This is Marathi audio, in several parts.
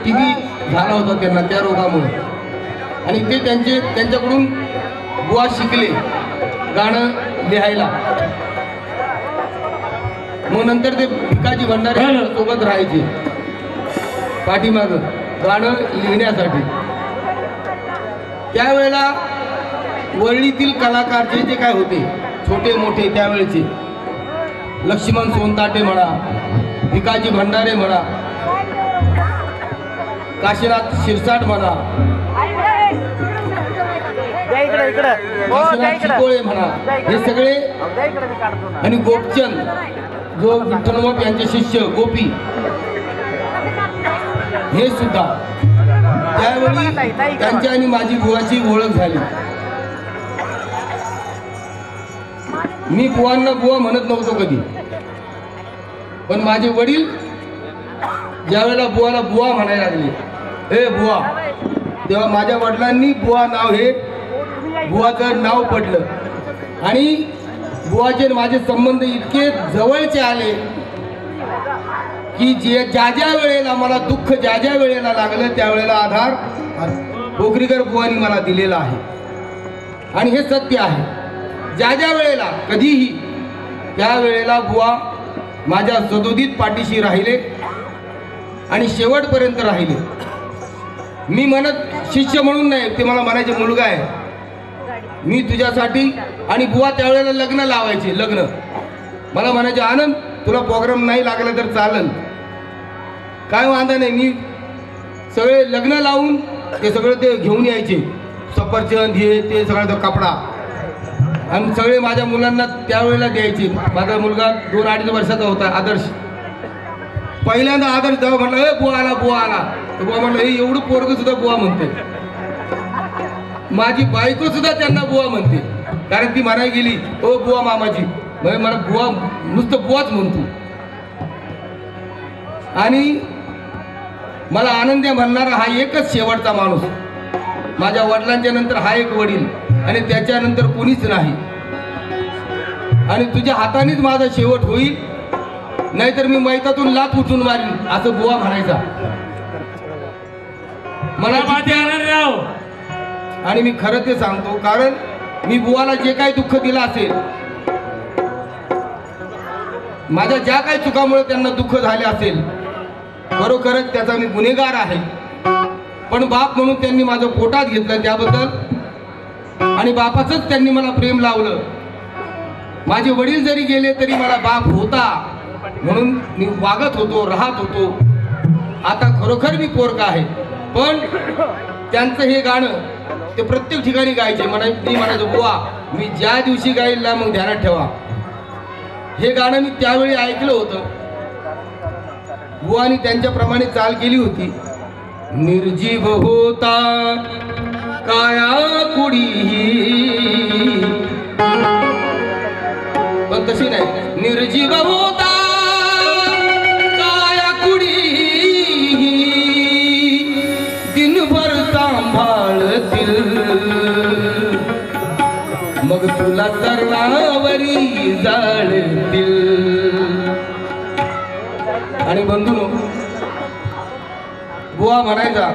टीबी झाला होता त्यांना त्या रोगामुळे, आणि ते त्यांच्याकडून बुवा शिकले गाणं लिहायला. मग नंतर ते भिकाजी भंडारे सोबत राहायचे पाठीमाग गाणं लिहिण्यासाठी. त्यावेळेला वरळीतील कलाकार जे काय होते छोटे मोठे त्यावेळेचे, लक्ष्मण सोनताटे म्हणा, भिकाजी भंडारे म्हणा, काशीनाथ शिरसाट म्हणा, चिकोळे म्हणा, हे सगळे, आणि गोपचंद जो विठ्ठलमठ यांचे शिष्य गोपी, हे सुद्धा त्यावेळी त्यांच्या आणि माझी बुवाची ओळख झाली. मी बुवांना बुवा म्हणत नव्हतो कधी, पण माझे वडील ज्यावेळेला बुवाला बुवा म्हणायला लागले, हे बुवा, तेव्हा माझ्या वडिलांनी बुवा नाव हे बुवाचं नाव पडलं. आणि बुवाचे माझे संबंध इतके जवळचे आले की ज्या ज्या वेळेला मला दुःख ज्या ज्या वेळेला लागलं त्यावेळेला आधार पोखरीकर बुवांनी मला दिलेला आहे. आणि हे सत्य आहे, ज्या ज्या वेळेला कधीही त्या वेळेला बुवा माझ्या सदोदित पाठीशी राहिले आणि शेवटपर्यंत राहिले. मी म्हणत शिष्य म्हणून नाही, ते मला म्हणायचे मुलगा आहे मी तुझ्यासाठी. आणि बुवा त्यावेळेला लग्न लावायचे, लग्न मला म्हणायचे, आनंद तुला प्रोग्राम नाही लागला तर चालेल, काय वांधा नाही. मी सगळे लग्न लावून ते सगळं ते घेऊन यायचे, सफरचंद हे ते सगळं तो कपडा, आणि सगळे माझ्या मुलांना त्यावेळेला द्यायचे. माझा मुलगा 2-2.5 वर्षाचा होता, आदर्श. पहिल्यांदा आदर्श जेव्हा म्हटलं, ए बुवा आला, बुवा आला, तर बुवा म्हटलं, हे एवढं पोरग सुद्धा बुवा म्हणते. माझी बायको सुद्धा त्यांना बुवा म्हणते, कारण ती म्हणायला गेली, ओ बुवा मामाजी, म्हणजे मला बुवा नुसतं बुवाच म्हणतो. आणि मला आनंदी म्हणणारा हा एकच शेवटचा माणूस, माझ्या वडिलांच्या नंतर हा एक वडील, आणि त्याच्यानंतर कोणीच नाही. आणि तुझ्या हातानेच माझा शेवट होईल, नाहीतर मी मैतातून लाथ उचलून मारीन, असं बुवा म्हणायचा मला. आणि मी खरं ते सांगतो, कारण मी बुवाला जे काही दुःख दिलं असेल, माझ्या ज्या काही चुकामुळे त्यांना दुःख झाले असेल, खरोखरच त्याचा मी गुन्हेगार आहे. पण बाप म्हणून त्यांनी माझं पोटात घेतलं त्याबद्दल, आणि बापाचंच त्यांनी मला प्रेम लावलं. माझे वडील जरी गेले तरी मला बाप होता म्हणून मी वागत होतो, राहत होतो. आता खरोखर मी पोरका आहे. पण त्यांचं हे गाणं ते प्रत्येक ठिकाणी गायचे. मी म्हणायचो, बुवा मी ज्या दिवशी गाईल ना मग ध्यानात ठेवा. हे गाणं मी त्यावेळी ऐकलं होतं. बुवानी त्यांच्याप्रमाणे चाल केली होती. निर्जीव होता काया कुडी, पण तशी नाही. निर्जीव होता काया कुडी, दिनभर सांभाळतील, मग तुला सर्वावरी जाळतील. आणि बंधूनो, बुवा म्हणायचा,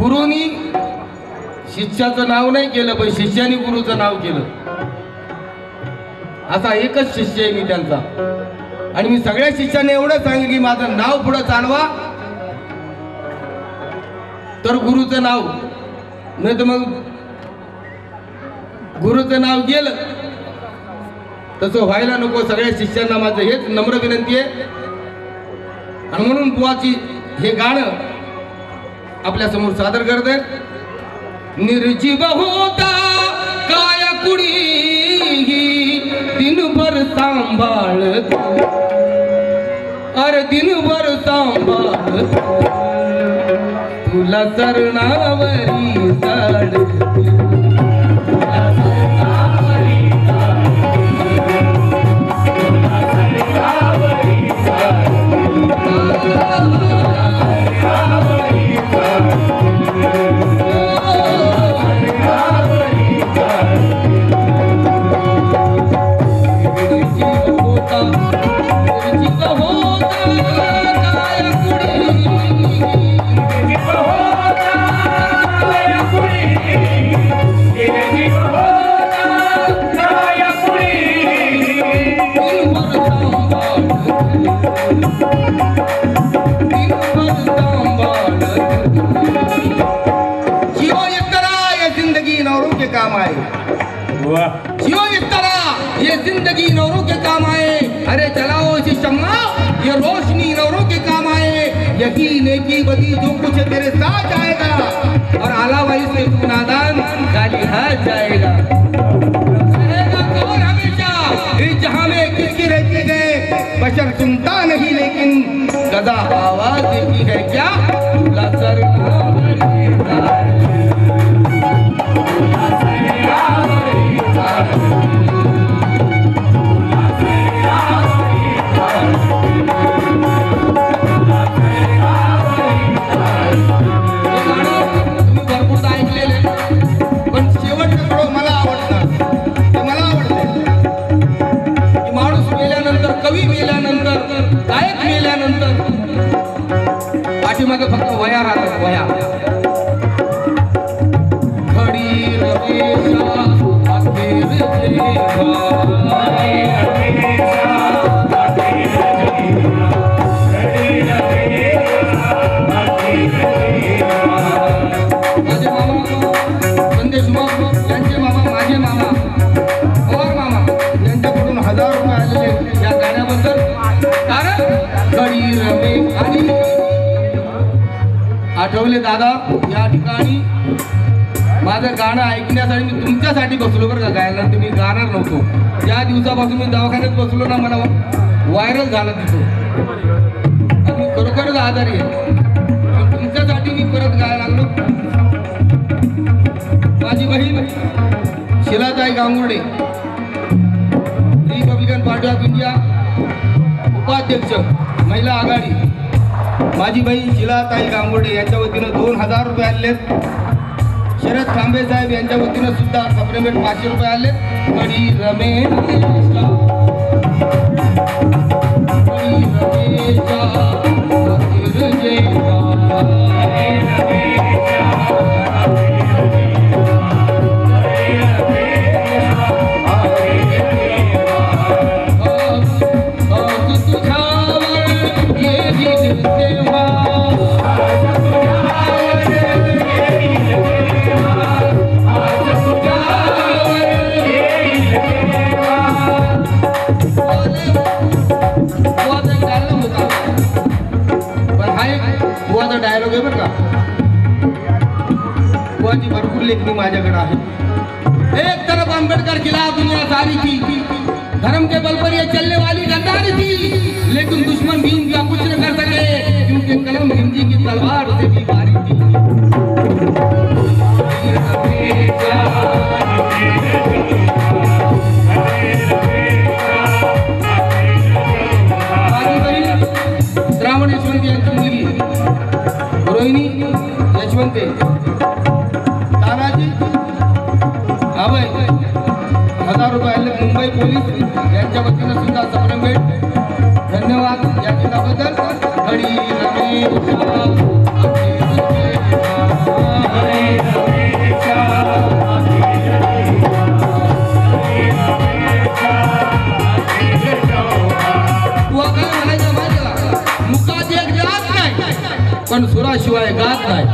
गुरुनी शिष्याचं नाव नाही केलं, पण शिष्याने गुरुचं नाव केलं. असा एकच शिष्य आहे मी त्यांचा. आणि मी सगळ्या शिष्यांना एवढं सांगेन की माझं नाव पुढे चालवा, तर गुरुचं नाव, नाही तर मग गुरुचं नाव गेलं तसं व्हायला नको. सगळ्या शिष्यांना माझं हेच नम्र विनंती आहे. आणि म्हणून बुवाची हे गाणं आपल्या समोर सादर करत आहे. निर्जीव होता काय कुडी, दिनभर सांभाळत, अरे दिनभर सांभाळत, तुला चरणावरी जाळतील. होता जियो इस तरह ये जिंदगी नौरों के काम आए। अरे जलाओ इसी शम्मा ये रोशनी नौरों के काम आए। यकीन है कि बदी जो कुछ तेरे साथ आएगा और अलावा इससे तू नादान गाली हाथ जाएगा। कौन हमेशा इस जहां में किसकी रहती है बशर सुनता नहीं लेकिन गदा आवाज देती है क्या लसर पाठीमागे फक्त वया राहतात वया खडी रमेशा अखेर माझे मामा संदेश यांचे मामा माझे मामा और मामा यांच्याकडून 1000 रुपये आलेले या गाण्याबद्दल कारण खडी रमे आणि आठवले दादा या ठिकाणी माझं गाणं ऐकण्यासाठी मी तुमच्यासाठी बसलो बरं का गायला तुम्ही गाणार नव्हतो ज्या दिवसापासून मी दवाखान्यात बसलो ना मला व्हायरल झाला तिथं मी खरोखरच आजारी आहे तुमच्यासाठी मी परत गायला लागलो माझी बहीण Shilatai Gangurde Republican Party of India उपाध्यक्ष महिला आघाडी माझी बहीण शिलाताई गांगुर्डे यांच्या वतीनं 2000 रुपये आले। शरद खांबे साहेब यांच्या वतीनं सुद्धा सप्रेमेट 500 रुपये आले। कडी रमेशा डायलॉग आहे बरं का बुवाची भरपूर लेखनी माझ्याकडे आहे। एक तरफ अम्बेडकर खिलाफ दुनिया सारी थी धर्म के बल पर ये चलने वाली गद्दारी थी लेकिन दुश्मन भी इनका कुछ न कर सके क्योंकि कलम हिंदी की तलवार से भी भारी थी। श्रावण यशवंत यांची मुलगी रोहिणी यशवंते तानाजी अभय 1000 रुपये आले। मुंबई पोलीस यांच्या वतीनं सुद्धा सप्रेमेट धन्यवाद या गीताबद्दल। खडी मुखात एक जात नाही पण सुराशिवाय गात नाही।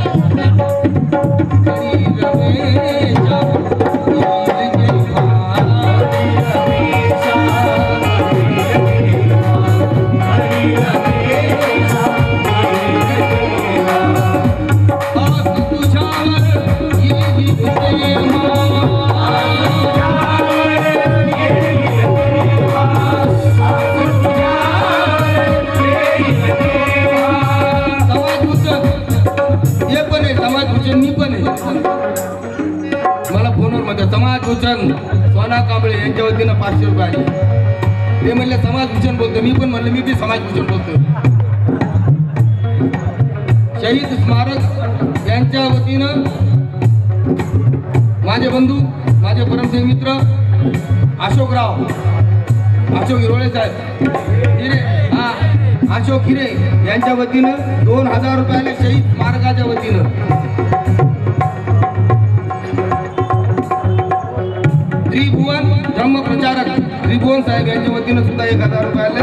मला फोनवर मध्ये समाज भूषण सोना कांबळे यांच्या वतीनं 500 रुपये आले। ते म्हणले समाज भूषण बोलतो मी पण म्हणलं मी बी समाज भूषण बोलतो। शहीद स्मारक यांच्या वतीनं माझे बंधू माझे परमसिंह मित्र अशोकराव अशोक हिरोळे साहेब हिरे अशोक हिरे यांच्या वतीनं 2000 रुपये आले शहीद स्मारकाच्या वतीनं। त्रिभुवन धर्मप्रचारक त्रिभुवन साहेब यांच्या वतीनं सुद्धा 1000 रुपये आले।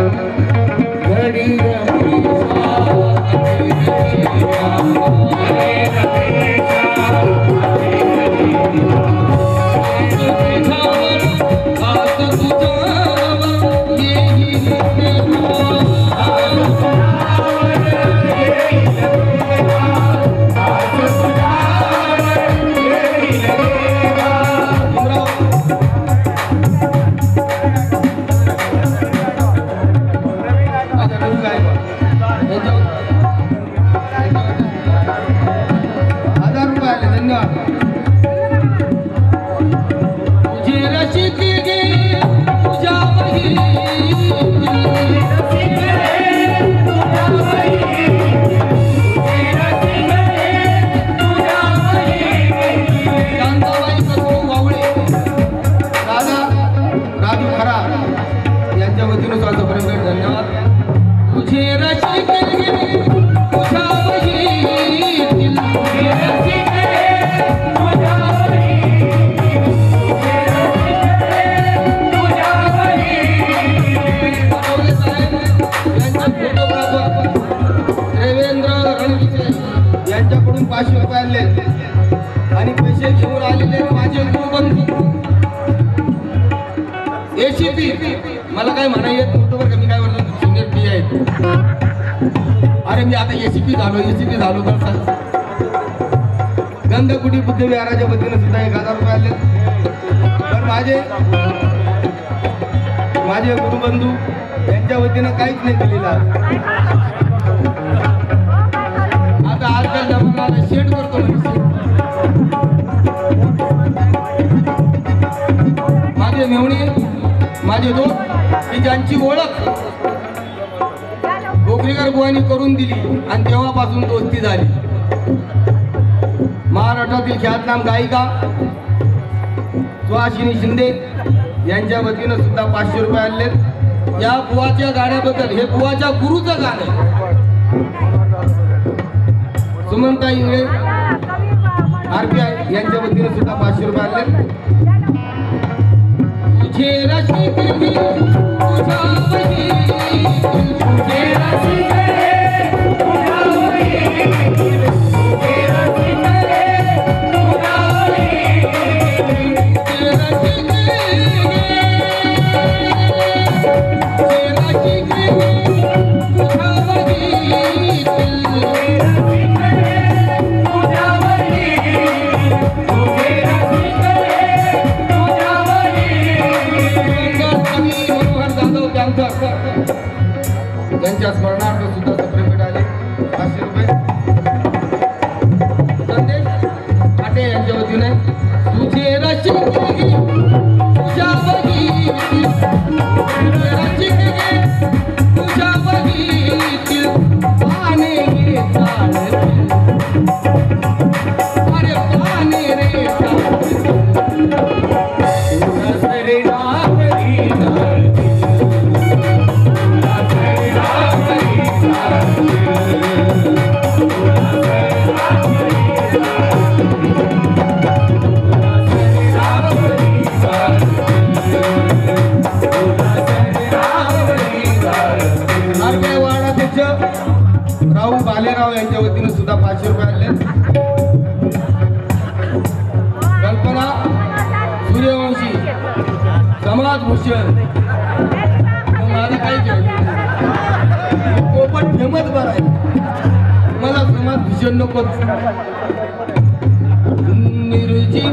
यांच्याकडून 500 रुपये आणले आणि पैसे घेऊन आलेले माझे गुरुबंधू एसीपी. मला काय म्हणा येत नव्हतं बरं का, मी काय म्हणतो सिनियर पी आहेत. अरे मी आता एसीपी झालो तर गंधकुटी बुद्धविहाराच्या वतीनं सुद्धा 1000 रुपये आले. पण माझे गुरुबंधू यांच्या वतीनं काहीच नाही दिलेलं. आता आजकाल जमाना शेट करतो म्हणजे माझे मेवणी माझे दोस्त की ज्यांची ओळख कोकरीकर बुवांनी करून दिली आणि तेव्हापासून दोस्ती झाली. महाराष्ट्रातील ख्यातनाम गायिका सुहासिनी शिंदे यांच्या वतीनं सुद्धा 500 रुपये आणले. या बुवाच्या गाण्याबद्दल, हे बुवाच्या गुरुचं गाणं आहे. सुमनता इंगळे RPI यांच्या वतीनं सुद्धा 500 रुपये आणले. तुझे रसिक मी तुझ्यावरी, तुझे रसिक रे तुझ्यावरी, तुझे रसिक रे तुझ्यावरी, तुझे रसिक त्यांच्या स्मरणार्थ सुद्धा सप्रेमेट आले 500 रुपये. संदेश आटे यांच्या वतीने तुझे रसिक तुझ्या बघी, तुझे रसिक तुझ्या बघी पाने रे चालतील, अरे पाने रे चालतील, रे रावरी चालतील. राहू बालेराव यांच्या वतीने सुद्धा 500 रुपये आणले. कल्पना सूर्यवंशी समाजभूषण. माझं काही घ्यायचं पोपट फेमस बरं आहे, मला समाजभूषण नकोच. निर्जीव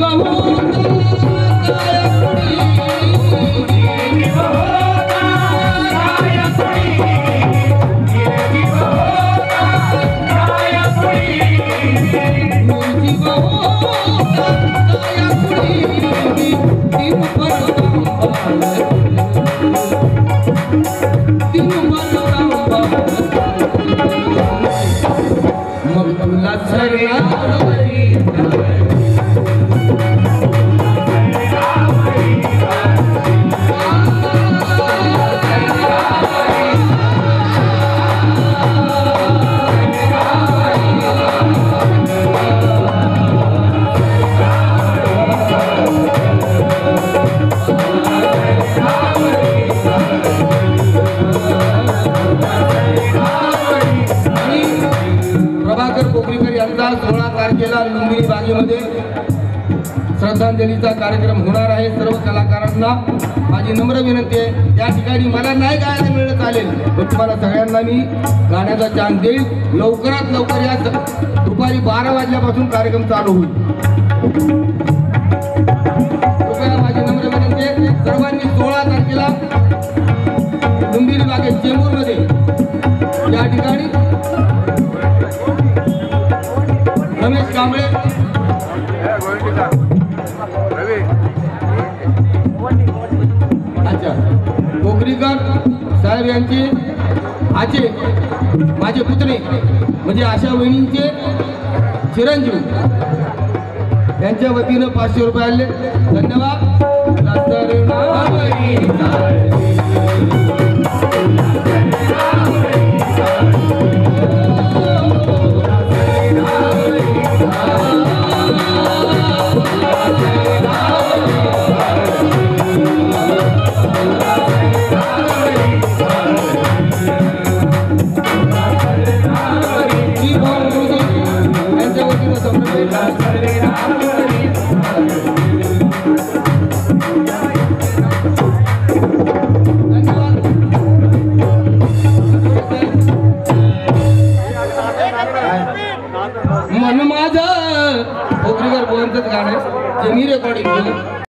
मग तुला कोकरीकर यांचा 16 तारखेला लुंबिनी बागेमध्ये श्रद्धांजलीचा कार्यक्रम होणार आहे. सर्व कलाकारांना माझी नम्र विनंती आहे, या ठिकाणी मला नाही गायला मिळत चालेल पण तुम्हाला सगळ्यांना मी गाण्याचा चान्स देईल. लवकरात लवकर या दुपारी 12 वाजल्यापासून कार्यक्रम चालू होईल. कृपया माझी नम्र विनंती आहे, सर्वांनी 16 तारखेला लुंबिनी बागेत चेंबूरमध्ये या ठिकाणी रमेश कांबळे अच्छा कोकरीकर साहेब यांचे आचे माझे पुतणे म्हणजे आशा वहिनींचे चिरंजीव यांच्या वतीनं 500 रुपये आले. धन्यवाद. मन माझं पोखरीकर बुवांचंच गाणं आहे, ते मी रेकॉर्डिंग केलं.